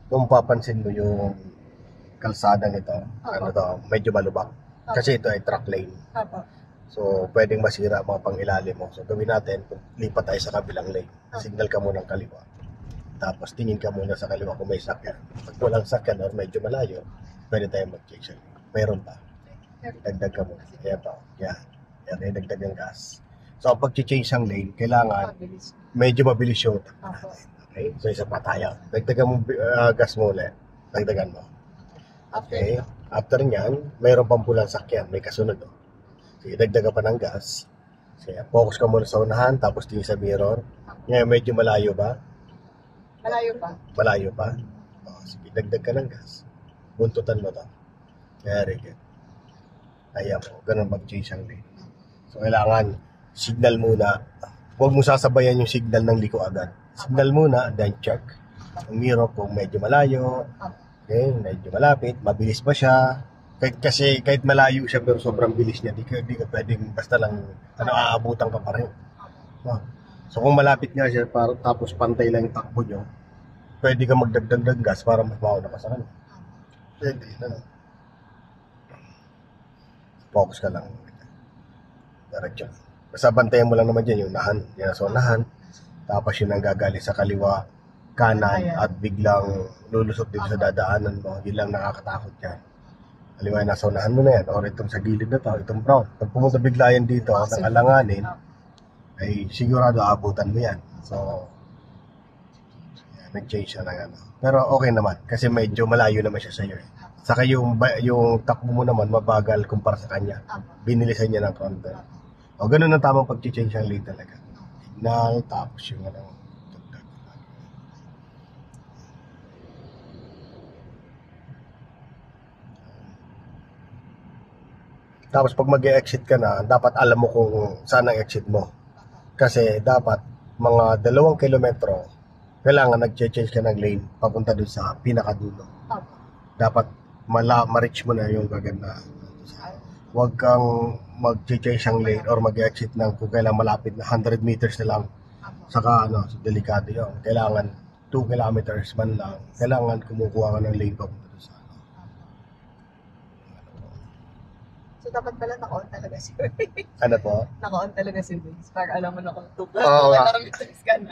kung papansin mo yung kalsada nito, ano to, medyo malubak. Kasi ito ay truck lane. Apo. So, pwedeng masira ang mga pangilalim mo. So, gawin natin, lipat tayo sa kabilang lane. Signal ka muna ng kaliwa. Tapos, tingin ka muna sa kaliwa kung may sakyan. Pag walang sakyan or medyo malayo, pwede tayo mag-change. Mayroon pa. Dagdag ka muna. Ayan pa. Yan. Yan, dagdag ang gas. So, ang pag-change ng lane, kailangan Mabilis. medyo mabilis yung takbo Apo. natin. Okay? So, isa pa tayo. Dagdagan mo gas mo ulit. Dagdagan mo. Okay? After nyan, mayroon pang pulang sakyan. May kasunod. Oh. Sige, dagdagan pa ng gas. Sige, focus ka muna sa unahan, tapos tingin sa mirror. Ngayon, medyo malayo ba? Malayo pa. Malayo pa? Oh, sige, dagdag ka ng gas. Buntutan mo to. Very good. Ayan mo, ganun mag-change ang lane. So, kailangan signal muna. Huwag mo sasabayan yung signal ng liko agad. Signal muna, then check. Ang mirror kung medyo malayo, okay, medyo malapit, mabilis ba siya. Kahit malayo siya pero sobrang bilis niya, di ka pwedeng basta lang aabutan ka pa rin. No? So kung malapit nga siya tapos pantay lang yung takbo nyo, pwede ka magdagdag ng gas para mas mauna ka sa kanya. Pwede, ano. Focus ka lang. Diretso. Basta bantayan mo lang naman dyan yung unahan. Yan sa unahan. Tapos yun ang gagaling sa kaliwa, kanan, at biglang lulusot dito sa dadaanan mo. Yun lang nakakatakot yan. Halimbawa, nasa unahan mo na yan, or itong sa gilid na to, itong brown. Pag pumunta bigla yan dito, ng alanganin, ay sigurado aabutan mo yan. So, yan, nag-change na lang ano. Pero okay naman, kasi medyo malayo naman siya sa'yo eh. Saka yung takbo mo naman, mabagal kumpara sa kanya. Binilisan niya ng konti. O, ganun ang tamang pag-change ang lane talaga. Signal, tapos yung ano, tapos pag mag-exit ka na, dapat alam mo kung saan ang exit mo. Kasi dapat mga 2 kilometro, kailangan nag-change ka ng lane papunta dun sa pinakadulo. Dapat ma-reach mo na yung gaganda. Huwag kang mag-change ang lane or mag-exit ng kung kailangan malapit na 100 meters na lang. Saka delikado yun. Kailangan 2 kilometers man lang. Kailangan kumukuha ka ng lane papunta dun sa So, dapat pala naka-on talaga si ano po? Naka-on talaga si Vince. Para alam mo na kung 2 Oo nga. kilometers ka na.